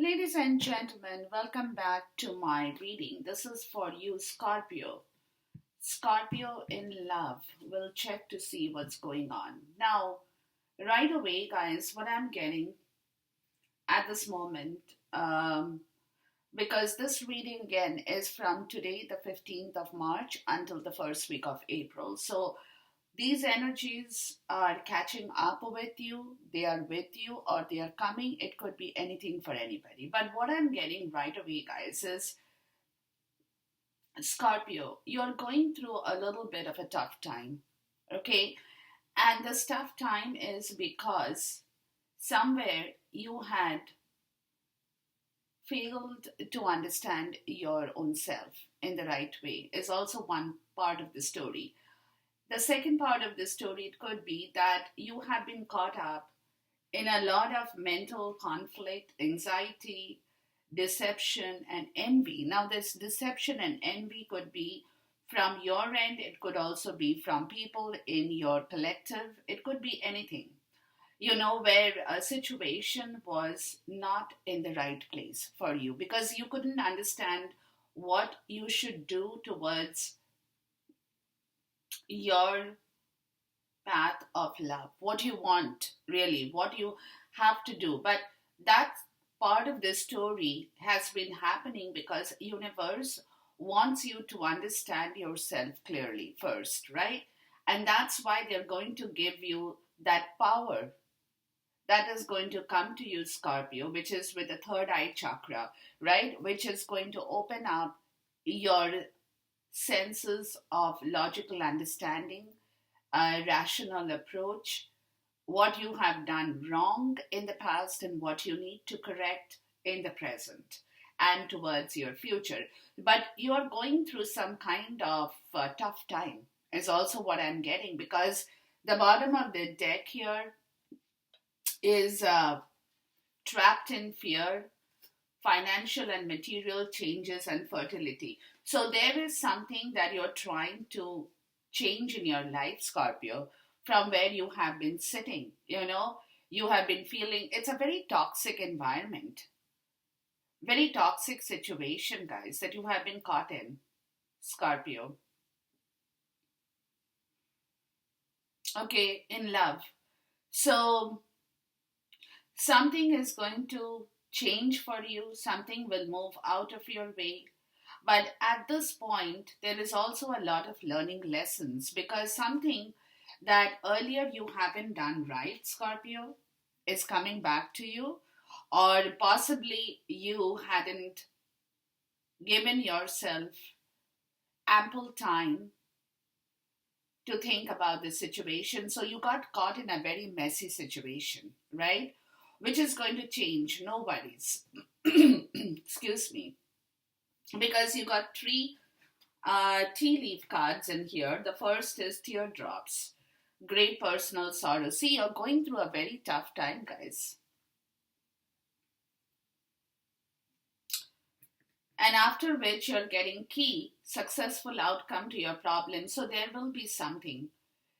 Ladies and gentlemen, welcome back to my reading. This is for you, Scorpio. Scorpio in love. We'll check to see what's going on. Now, right away, guys, what I'm getting at this moment, because this reading again is from today, the 15th of March, until the first week of April. So, these energies are catching up with you, they are with you, or they are coming. It could be anything for anybody. But what I'm getting right away, guys, is Scorpio, you're going through a little bit of a tough time, okay? And this tough time is because somewhere you had failed to understand your own self in the right way, is also one part of the story. The second part of the story, it could be that you have been caught up in a lot of mental conflict, anxiety, deception, and envy. Now, this deception and envy could be from your end, it could also be from people in your collective, it could be anything, where a situation was not in the right place for you because you couldn't understand what you should do towards your path of love, what you want, really, what you have to do. But that part of the story has been happening because universe wants you to understand yourself clearly first, right? And that's why they're going to give you that power that is going to come to you, Scorpio, which is with the third eye chakra, right? Which is going to open up your senses of logical understanding, a rational approach, what you have done wrong in the past and what you need to correct in the present and towards your future. But you are going through some kind of tough time, is also what I'm getting, because the bottom of the deck here is trapped in fear, financial and material changes, and fertility. So there is something that you're trying to change in your life, Scorpio, from where you have been sitting. You have been feeling it's a very toxic environment, very toxic situation, guys, that you have been caught in, Scorpio. Okay, in love. So something is going to change for you, something will move out of your way. But at this point, there is also a lot of learning lessons because something that earlier you haven't done right, Scorpio, is coming back to you, or possibly you hadn't given yourself ample time to think about the situation. So you got caught in a very messy situation, right? Which is going to change, no worries. Excuse me. Because you got three tea leaf cards in here. The first is teardrops, great personal sorrow. See, you're going through a very tough time, guys. And after which you're getting key, successful outcome to your problem. So there will be something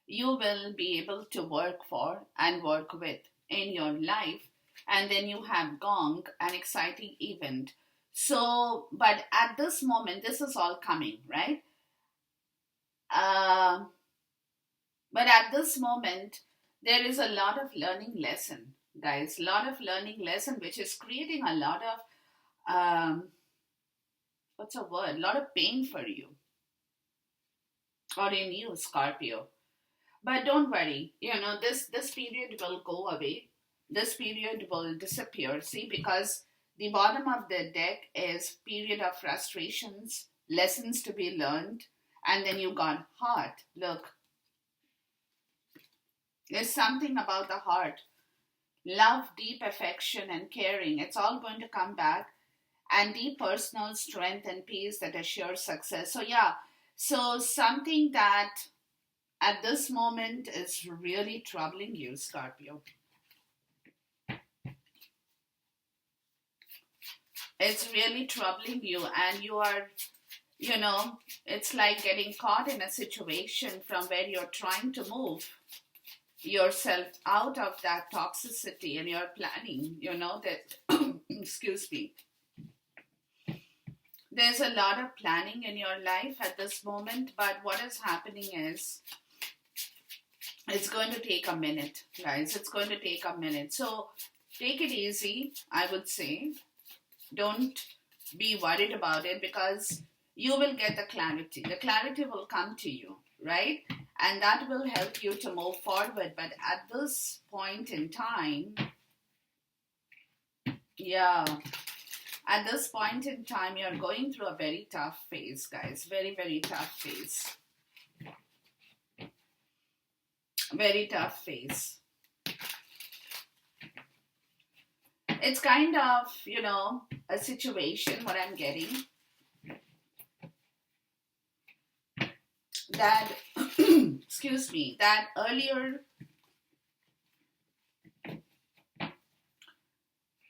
you will be able to work for and work with in your life. And then you have gong, an exciting event. So, but at this moment, this is all coming, right? Uh, but at this moment, there is a lot of learning lesson, guys. Lot of learning lesson, which is creating a lot of what's a word? A lot of pain for you or in you, Scorpio. But don't worry, this period will go away. This period will disappear. See, because the bottom of the deck is period of frustrations, lessons to be learned, and then you got heart. Look, there's something about the heart. Love, deep affection, and caring. It's all going to come back. And deep personal strength and peace that assures success. So yeah, so something that at this moment is really troubling you, Scorpio. It's really troubling you, and you are, it's like getting caught in a situation from where you're trying to move yourself out of that toxicity and you're planning, that excuse me, there's a lot of planning in your life at this moment, but what is happening is it's going to take a minute, guys. It's going to take a minute. So take it easy, I would say. Don't be worried about it because you will get the clarity. The clarity will come to you, right? And that will help you to move forward. But at this point in time, yeah, at this point in time, you're going through a very tough phase, guys. Very, very tough phase. Very tough phase. It's kind of, a situation, what I'm getting, that, excuse me, that earlier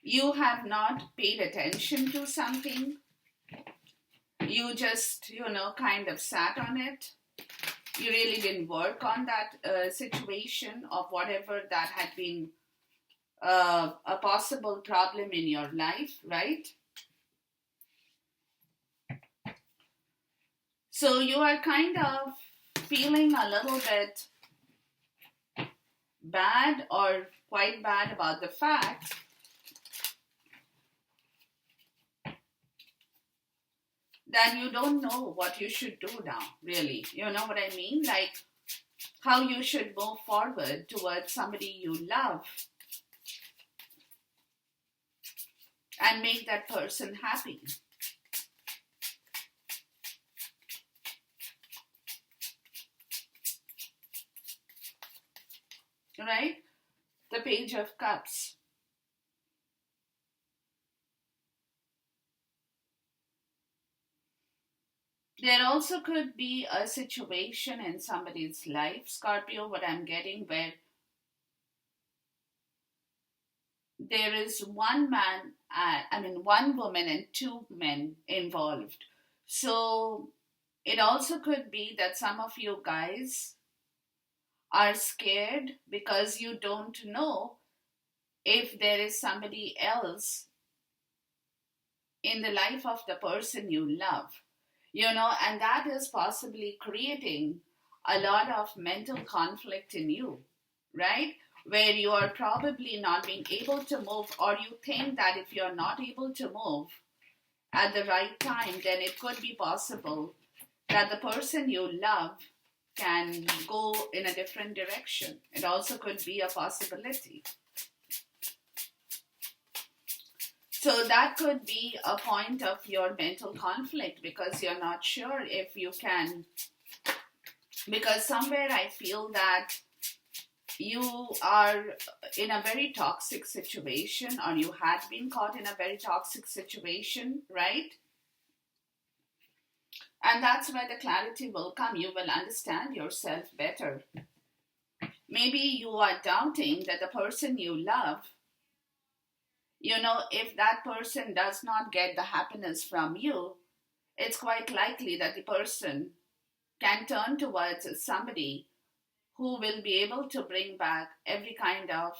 you have not paid attention to something. You just, kind of sat on it. You really didn't work on that situation of whatever that had been a possible problem in your life, right? So you are kind of feeling a little bit bad or quite bad about the fact that you don't know what you should do now, really. You know what I mean? Like how you should move forward towards somebody you love and make that person happy. Right? The Page of Cups. There also could be a situation in somebody's life, Scorpio, what I'm getting, where there is one woman and two men involved. So it also could be that some of you guys are scared because you don't know if there is somebody else in the life of the person you love, and that is possibly creating a lot of mental conflict in you, right? Where you are probably not being able to move, or you think that if you're not able to move at the right time, then it could be possible that the person you love can go in a different direction. It also could be a possibility. So that could be a point of your mental conflict because you're not sure if you can. Because somewhere I feel that you are in a very toxic situation, or you had been caught in a very toxic situation, right? And that's where the clarity will come. You will understand yourself better. Maybe you are doubting that the person you love, if that person does not get the happiness from you, it's quite likely that the person can turn towards somebody who will be able to bring back every kind of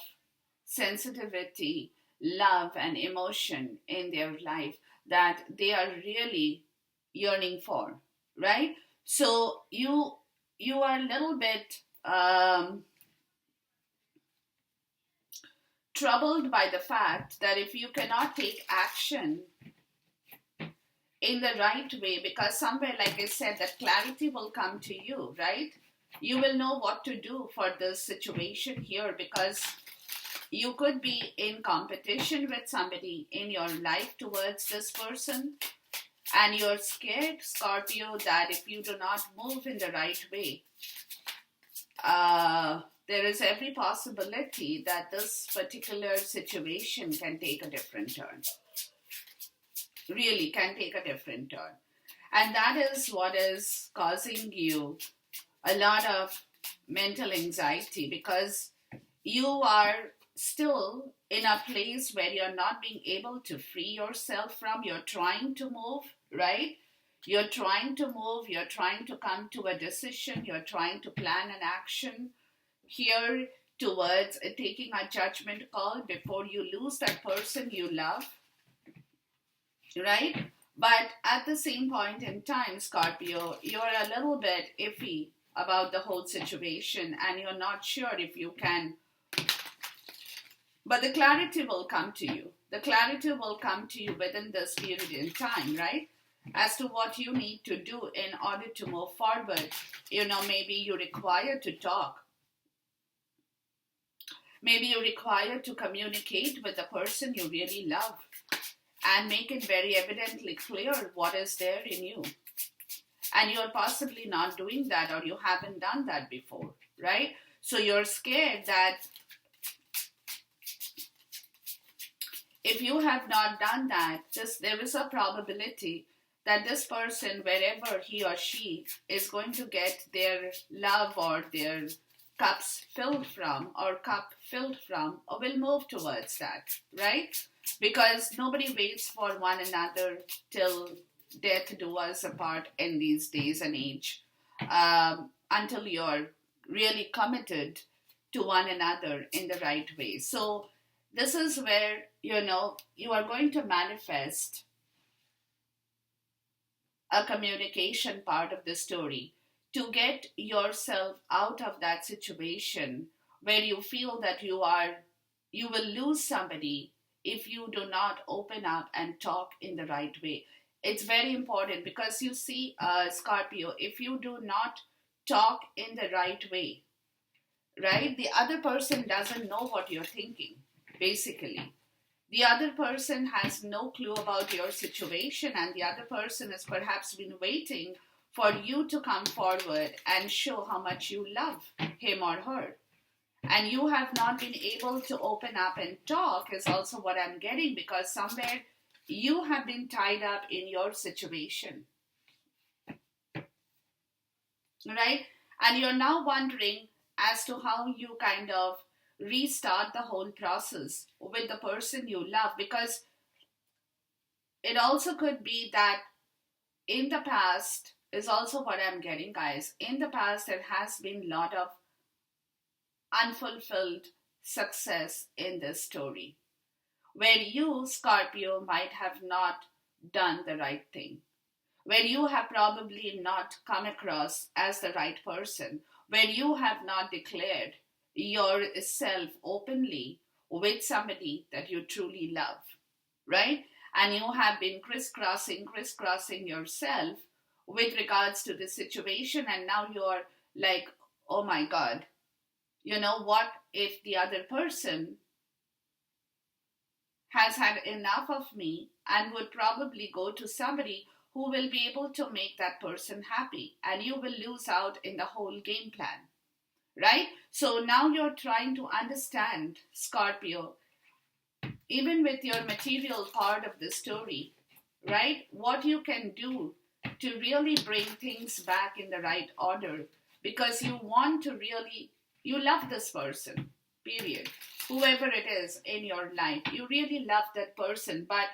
sensitivity, love, and emotion in their life that they are really yearning for, right? So you are a little bit troubled by the fact that if you cannot take action in the right way, because somewhere, like I said, that clarity will come to you, right? You will know what to do for this situation here, because you could be in competition with somebody in your life towards this person, and you're scared, Scorpio, that if you do not move in the right way, there is every possibility that this particular situation can take a different turn. Really can take a different turn. And that is what is causing you a lot of mental anxiety, because you are still in a place where you're not being able to free yourself from. You're trying to move, right? You're trying to move. You're trying to come to a decision. You're trying to plan an action here towards taking a judgment call before you lose that person you love. right? But at the same point in time, Scorpio, you're a little bit iffy about the whole situation and you're not sure if you can. But the clarity will come to you. The clarity will come to you within this period in time, right? As to what you need to do in order to move forward. Maybe you require to talk. Maybe you require to communicate with the person you really love and make it very evidently clear what is there in you. And you're possibly not doing that or you haven't done that before, right? So you're scared that if you have not done that, there is a probability that this person, wherever he or she is going to get their love or their cups filled from or cup filled from, or will move towards that, right? Because nobody waits for one another till death do us apart in these days and age, until you're really committed to one another in the right way. So this is where, you are going to manifest a communication part of the story to get yourself out of that situation where you feel that you will lose somebody if you do not open up and talk in the right way. It's very important because you see, Scorpio, if you do not talk in the right way, right, the other person doesn't know what you're thinking, basically. The other person has no clue about your situation, and the other person has perhaps been waiting for you to come forward and show how much you love him or her. And you have not been able to open up and talk is also what I'm getting, because somewhere you have been tied up in your situation, right? And you're now wondering as to how you kind of restart the whole process with the person you love, because it also could be that in the past is also what I'm getting, guys. In the past, there has been a lot of unfulfilled success in this story, where you, Scorpio, might have not done the right thing, where you have probably not come across as the right person, where you have not declared yourself openly with somebody that you truly love, right? And you have been crisscrossing yourself with regards to the situation, and now you're like, oh my God, what if the other person has had enough of me and would probably go to somebody who will be able to make that person happy, and you will lose out in the whole game plan, right? So now you're trying to understand, Scorpio, even with your material part of the story, right? What you can do to really bring things back in the right order, because you want to really, you love this person, period. Whoever it is in your life, you really love that person, but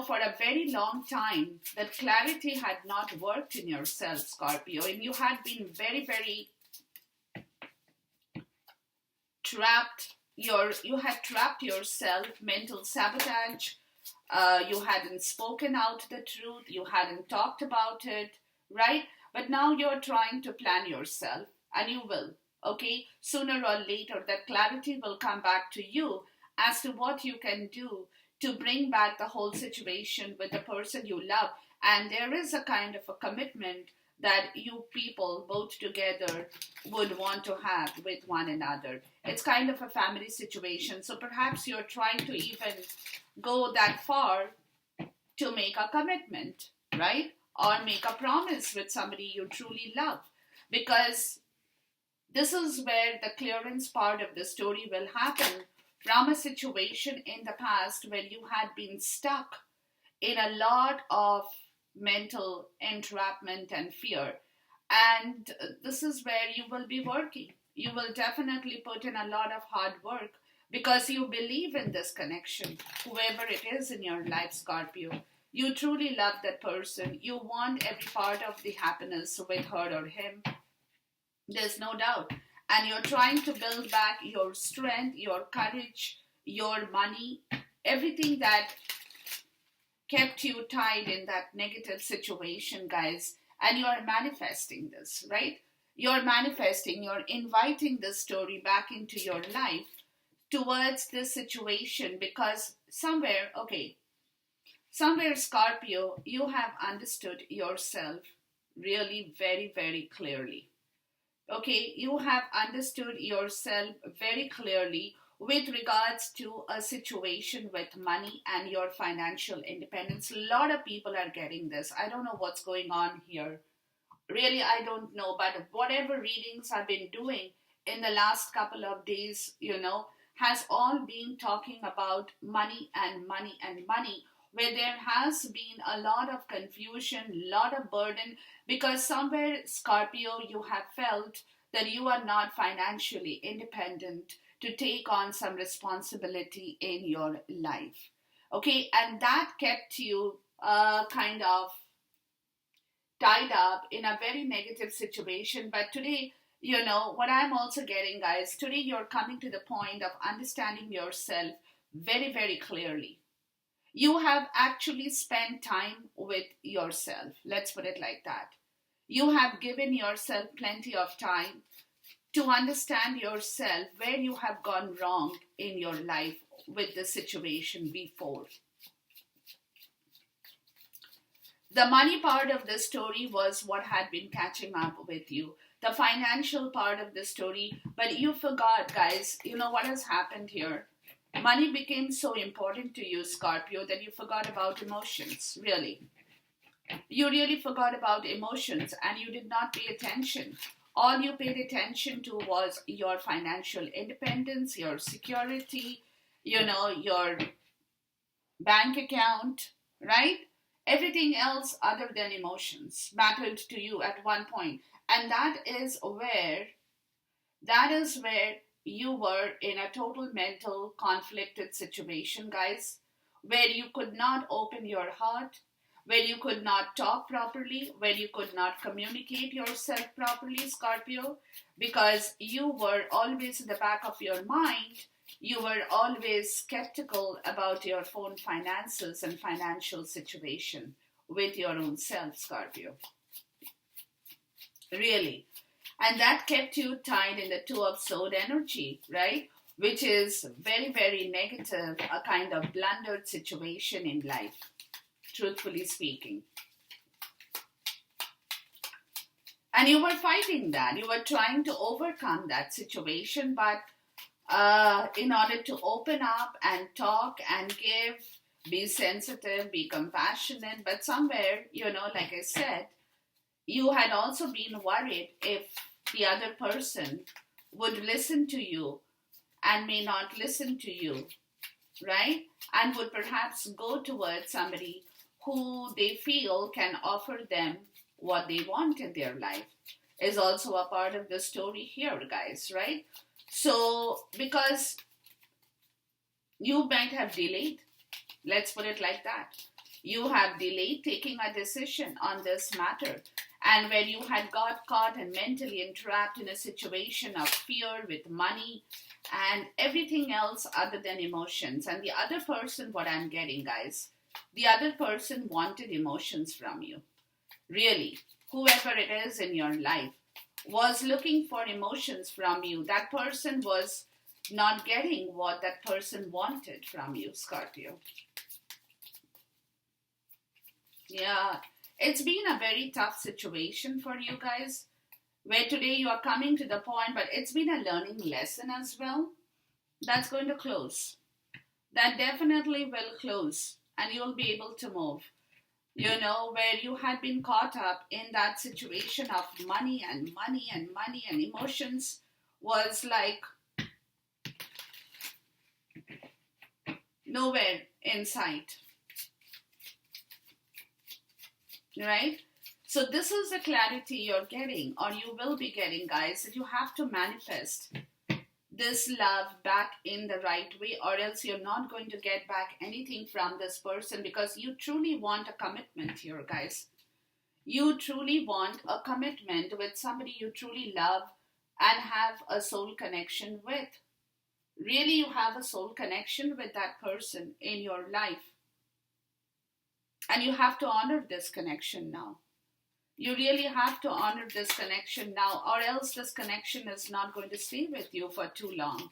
for a very long time, that clarity had not worked in yourself, Scorpio, and you had been very, very trapped. You had trapped yourself, mental sabotage. You hadn't spoken out the truth. You hadn't talked about it, right? But now you're trying to plan yourself, and you will. Okay, sooner or later, that clarity will come back to you as to what you can do to bring back the whole situation with the person you love. And there is a kind of a commitment that you people both together would want to have with one another. It's kind of a family situation. So perhaps you're trying to even go that far to make a commitment, right? Or make a promise with somebody you truly love. Because this is where the clearance part of the story will happen from a situation in the past where you had been stuck in a lot of mental entrapment and fear. And this is where you will be working. You will definitely put in a lot of hard work because you believe in this connection, whoever it is in your life, Scorpio. You truly love that person. You want every part of the happiness with her or him. There's no doubt. And you're trying to build back your strength, your courage, your money, everything that kept you tied in that negative situation, guys, and you're manifesting this, right? You're manifesting, you're inviting this story back into your life towards this situation because somewhere, okay, somewhere, Scorpio, you have understood yourself really very, very clearly. Okay, you have understood yourself very clearly with regards to a situation with money and your financial independence. A lot of people are getting this. I don't know what's going on here. Really, I don't know, but whatever readings I've been doing in the last couple of days, has all been talking about money and money and money, where there has been a lot of confusion, lot of burden, because somewhere, Scorpio, you have felt that you are not financially independent to take on some responsibility in your life. Okay, and that kept you kind of tied up in a very negative situation. But today, what I'm also getting, guys, today you're coming to the point of understanding yourself very, very clearly. You have actually spent time with yourself. Let's put it like that. You have given yourself plenty of time to understand yourself where you have gone wrong in your life with the situation before. The money part of the story was what had been catching up with you. The financial part of the story, but you forgot, guys, what has happened here? Money became so important to you, Scorpio, that you forgot about emotions, really. You really forgot about emotions and you did not pay attention. All you paid attention to was your financial independence, your security, your bank account, right? Everything else other than emotions mattered to you at one point. And that is where you were in a total mental conflicted situation, guys, where you could not open your heart, where you could not talk properly, where you could not communicate yourself properly, Scorpio, because you were always in the back of your mind. You were always skeptical about your own finances and financial situation with your own self, Scorpio. Really. And that kept you tied in the Two of Sword energy, right? Which is very, very negative, a kind of blundered situation in life, truthfully speaking. And you were fighting that. You were trying to overcome that situation, but in order to open up and talk and give, be sensitive, be compassionate, but somewhere, like I said, you had also been worried if the other person would listen to you and may not listen to you, right? And would perhaps go towards somebody who they feel can offer them what they want in their life, is also a part of the story here, guys, right? So, because you might have delayed, let's put it like that. You have delayed taking a decision on this matter, and where you had got caught and mentally entrapped in a situation of fear with money and everything else other than emotions. And the other person, what I'm getting, guys, the other person wanted emotions from you. Really, whoever it is in your life was looking for emotions from you. That person was not getting what that person wanted from you, Scorpio. Yeah, it's been a very tough situation for you guys, where today you are coming to the point, but it's been a learning lesson as well. That's going to close. That definitely will close, and you'll be able to move. Where you had been caught up in that situation of money and money and money and emotions was like nowhere in sight, right? So this is the clarity you're getting, or you will be getting, guys, that you have to manifest this love back in the right way, or else you're not going to get back anything from this person, because you truly want a commitment here, guys. You truly want a commitment with somebody you truly love and have a soul connection with. Really, you have a soul connection with that person in your life. And you have to honor this connection now. You really have to honor this connection now, or else this connection is not going to stay with you for too long.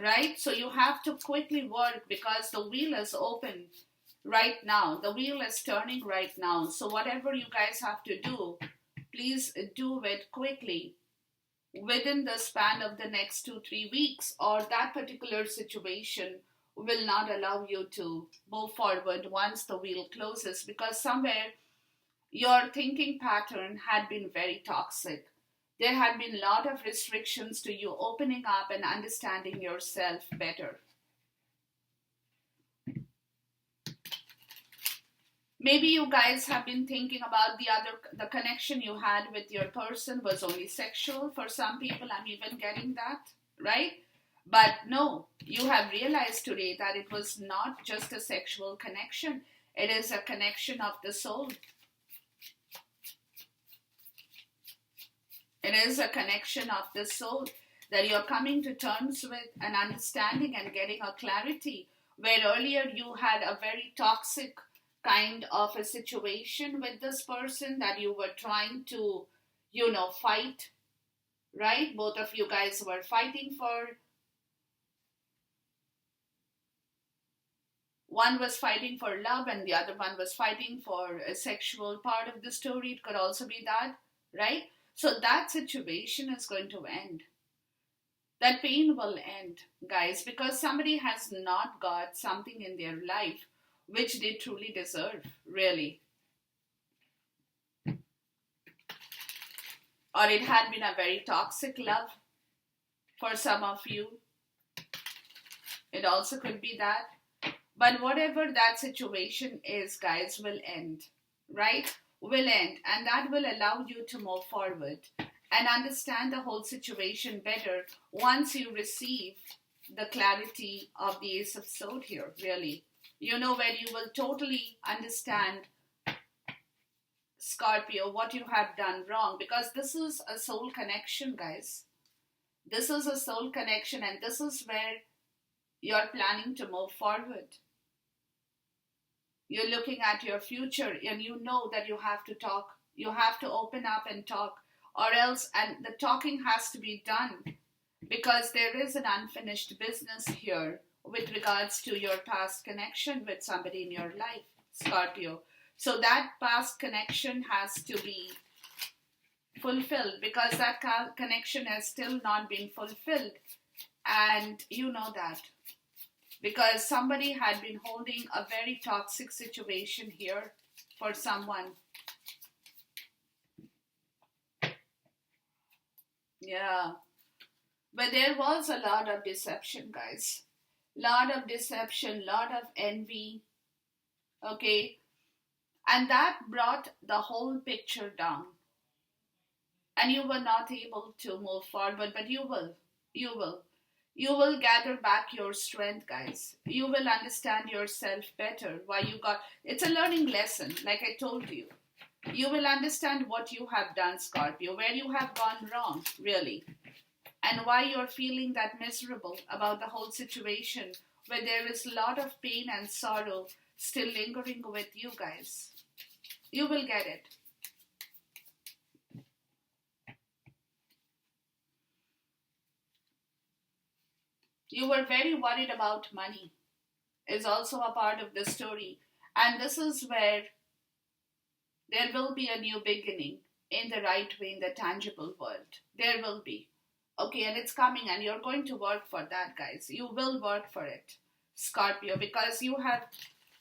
Right? So you have to quickly work because the wheel is open right now. The wheel is turning right now. So whatever you guys have to do, please do it quickly within the span of the next 2-3 weeks, or that particular situation will not allow you to move forward once the wheel closes, because somewhere your thinking pattern had been very toxic. There had been a lot of restrictions to you opening up and understanding yourself better. Maybe you guys have been thinking about the connection you had with your person was only sexual. For some people, I'm even getting that, right? But no, you have realized today that it was not just a sexual connection. It is a connection of the soul. It is a connection of the soul that you're coming to terms with and understanding and getting a clarity, where earlier you had a very toxic kind of a situation with this person that you were trying to, fight, right? Both of you guys were fighting for. One was fighting for love and the other one was fighting for a sexual part of the story. It could also be that, right? So that situation is going to end. That pain will end, guys, because somebody has not got something in their life which they truly deserve, really. Or it had been a very toxic love for some of you. It also could be that. But whatever that situation is, guys, will end, right? Will end. And that will allow you to move forward and understand the whole situation better once you receive the clarity of the Ace of Swords here, really. Where you will totally understand, Scorpio, what you have done wrong. Because this is a soul connection, guys. This is a soul connection, and this is where you're planning to move forward. You're looking at your future, and you know that you have to talk. You have to open up and talk, or else, and the talking has to be done, because there is an unfinished business here with regards to your past connection with somebody in your life, Scorpio. So that past connection has to be fulfilled, because that connection has still not been fulfilled. And you know that. Because somebody had been holding a very toxic situation here for someone. Yeah. But there was a lot of deception, guys. Lot of deception, lot of envy. Okay. And that brought the whole picture down. And you were not able to move forward, but you will. You will. You will gather back your strength, guys. You will understand yourself better. It's a learning lesson, like I told you. You will understand what you have done, Scorpio, where you have gone wrong, really. And why you're feeling that miserable about the whole situation, where there is a lot of pain and sorrow still lingering with you guys. You will get it. You were very worried about money, is also a part of the story. And this is where there will be a new beginning in the right way, in the tangible world. There will be. Okay, and it's coming, and you're going to work for that, guys. You will work for it, Scorpio, because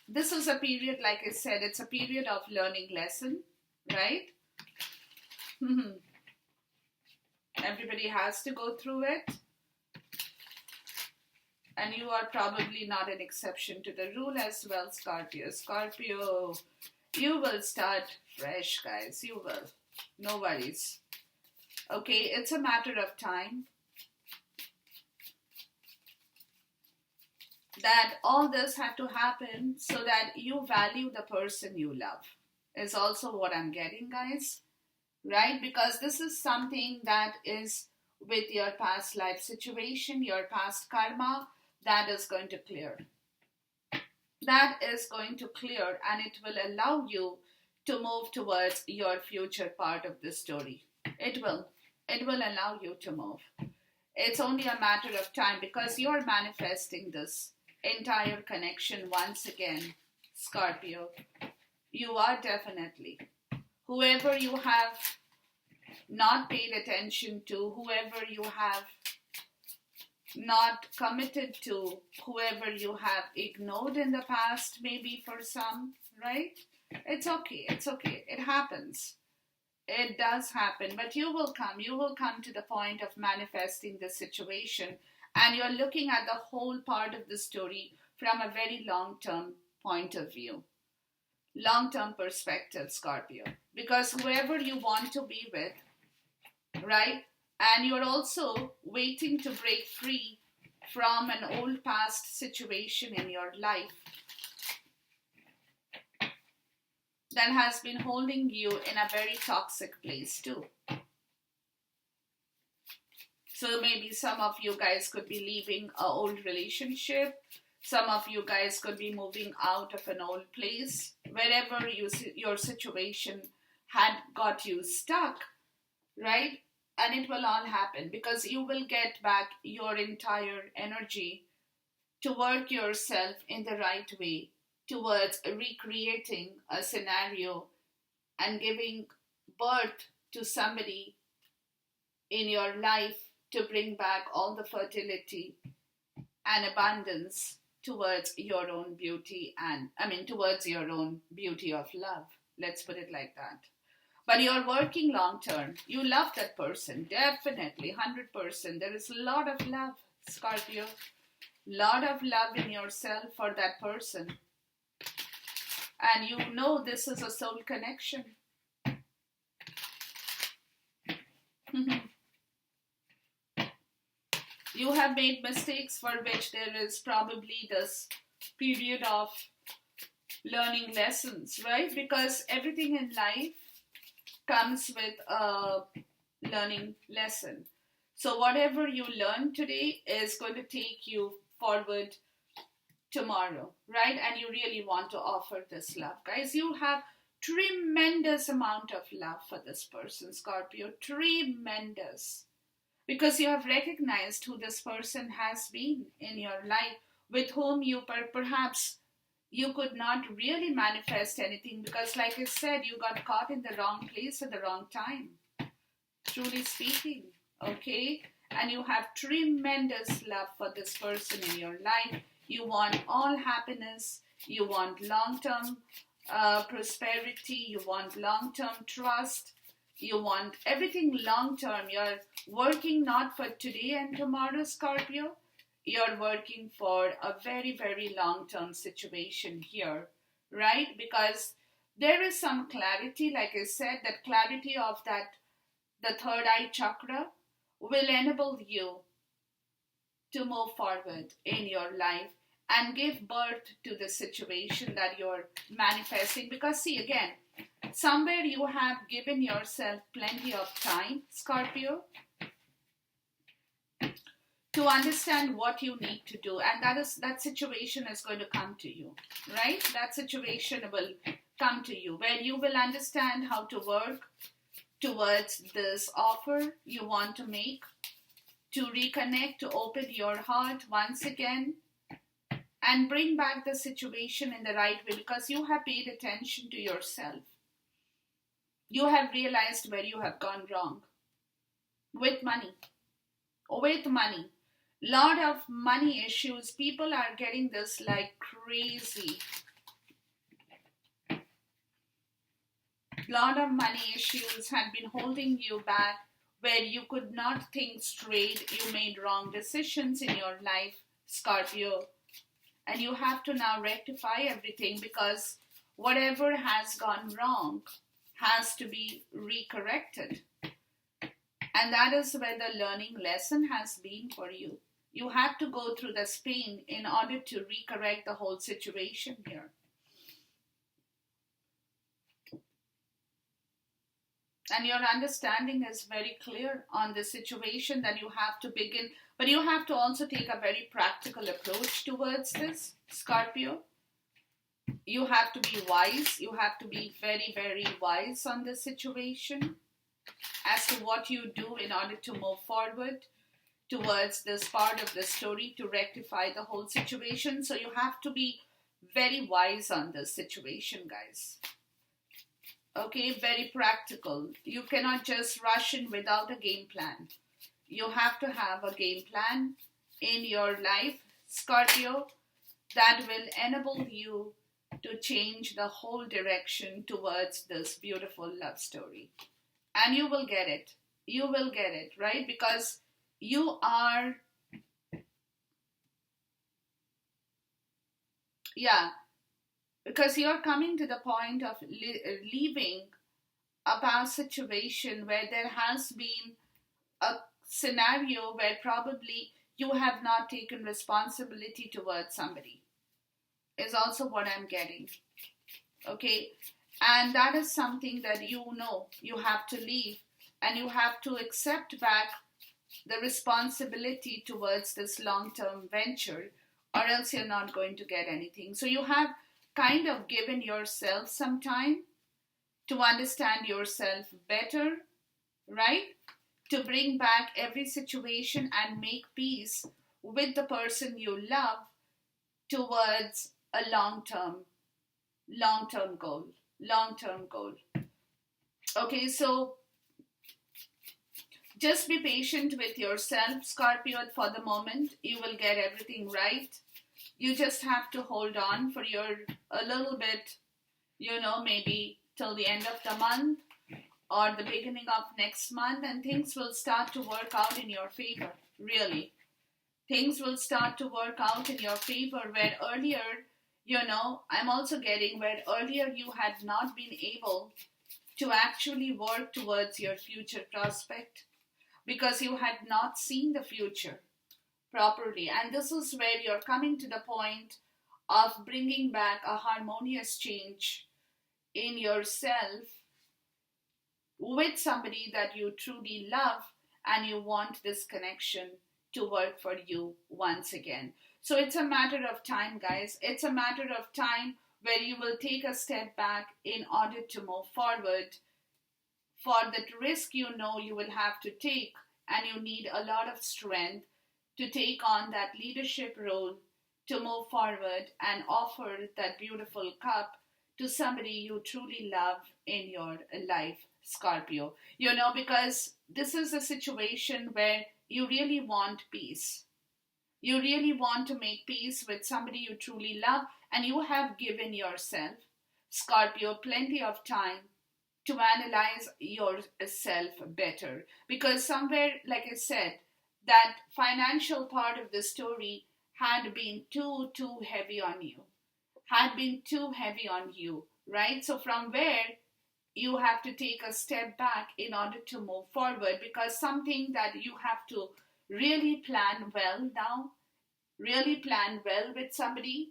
this is a period, like I said, it's a period of learning lesson, right? Everybody has to go through it. And you are probably not an exception to the rule as well, Scorpio. Scorpio, you will start fresh, guys. You will. No worries. Okay, it's a matter of time that all this had to happen so that you value the person you love, is also what I'm getting, guys. Right? Because this is something that is with your past life situation, your past karma, that is going to clear. that is going to clear, and it will allow you to move towards your future part of the story. It will. It will allow you to move. It's only a matter of time because you're manifesting this entire connection once again, Scorpio. You are definitely. Whoever you have not paid attention to, whoever you have not committed to, whoever you have ignored in the past, maybe for some, right? It's okay, it's okay. It happens. It does happen, but you will come to the point of manifesting the situation, and you're looking at the whole part of the story from a very long term point of view, long term perspective, Scorpio. Because whoever you want to be with, right? And you're also waiting to break free from an old past situation in your life that has been holding you in a very toxic place too. So maybe some of you guys could be leaving an old relationship. Some of you guys could be moving out of an old place. Wherever your situation had got you stuck, right? And it will all happen because you will get back your entire energy to work yourself in the right way towards recreating a scenario and giving birth to somebody in your life to bring back all the fertility and abundance towards your own beauty towards your own beauty of love. Let's put it like that. But you're working long term. You love that person, definitely, 100%. There is a lot of love, Scorpio. Lot of love in yourself for that person. And you know this is a soul connection. You have made mistakes for which there is probably this period of learning lessons, right? Because everything in life comes with a learning lesson. So whatever you learn today is going to take you forward tomorrow, right? And you really want to offer this love. Guys, you have tremendous amount of love for this person, Scorpio. Tremendous. Because you have recognized who this person has been in your life, with whom you perhaps you could not really manifest anything because, like I said, you got caught in the wrong place at the wrong time, truly speaking, okay? And you have tremendous love for this person in your life. You want all happiness, you want long-term prosperity, you want long-term trust, you want everything long-term. You're working not for today and tomorrow, Scorpio. You're working for a very, very long-term situation here, right? Because there is some clarity, like I said, that clarity of the third eye chakra will enable you to move forward in your life and give birth to the situation that you're manifesting. Because see, again, somewhere you have given yourself plenty of time, Scorpio, to understand what you need to do, and that situation is going to come to you, right? That situation will come to you where you will understand how to work towards this offer you want to make, to reconnect, to open your heart once again and bring back the situation in the right way, because you have paid attention to yourself. You have realized where you have gone wrong with money. Lot of money issues. People are getting this like crazy. Lot of money issues had been holding you back, where you could not think straight. You made wrong decisions in your life, Scorpio. And you have to now rectify everything, because whatever has gone wrong has to be recorrected. And that is where the learning lesson has been for you. You have to go through this pain in order to recorrect the whole situation here. And your understanding is very clear on the situation that you have to begin. But you have to also take a very practical approach towards this, Scorpio. You have to be wise. You have to be very, very wise on the situation as to what you do in order to move forward towards this part of the story to rectify the whole situation. So you have to be very wise on this situation, guys. Okay, very practical. You cannot just rush in without a game plan. You have to have a game plan in your life, Scorpio, that will enable you to change the whole direction towards this beautiful love story. And you will get it. You will get it, right? Because you are, yeah, because you're coming to the point of leaving a past situation where there has been a scenario where probably you have not taken responsibility towards somebody, is also what I'm getting. Okay, and that is something that you know you have to leave, and you have to accept back the responsibility towards this long-term venture, or else you're not going to get anything. So you have kind of given yourself some time to understand yourself better, right? To bring back every situation and make peace with the person you love towards a long-term goal. Long-term goal. Okay, so just be patient with yourself, Scorpio, for the moment. You will get everything right. You just have to hold on for a little bit, maybe till the end of the month or the beginning of next month, and things will start to work out in your favor, really. Things will start to work out in your favor where earlier, I'm also getting where earlier you had not been able to actually work towards your future prospect because you had not seen the future properly. And this is where you're coming to the point of bringing back a harmonious change in yourself with somebody that you truly love, and you want this connection to work for you once again. So it's a matter of time, guys. It's a matter of time where you will take a step back in order to move forward for that risk you will have to take, and you need a lot of strength to take on that leadership role to move forward and offer that beautiful cup to somebody you truly love in your life, Scorpio. Because this is a situation where you really want peace. You really want to make peace with somebody you truly love, and you have given yourself, Scorpio, plenty of time to analyze yourself better. Because somewhere, like I said, that financial part of the story had been too heavy on you, right? So from where you have to take a step back in order to move forward, because something that you have to really plan well now, really plan well with somebody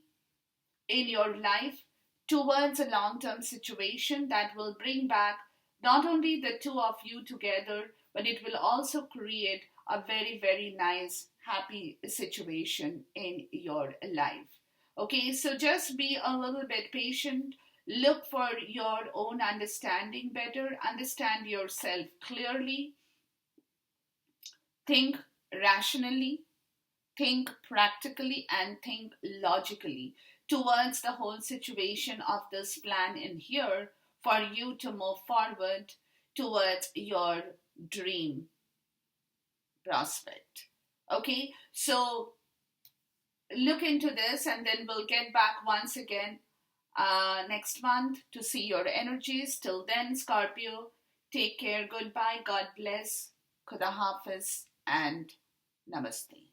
in your life towards a long-term situation that will bring back not only the two of you together, but it will also create a very, very nice, happy situation in your life. Okay, so just be a little bit patient. Look for your own understanding better. Understand yourself clearly. Think rationally. Think practically, and think logically towards the whole situation of this plan in here for you to move forward towards your dream prospect. Okay, so look into this, and then we'll get back once again next month to see your energies. Till then, Scorpio, take care. Goodbye. God bless. Khuda Hafiz and Namaste.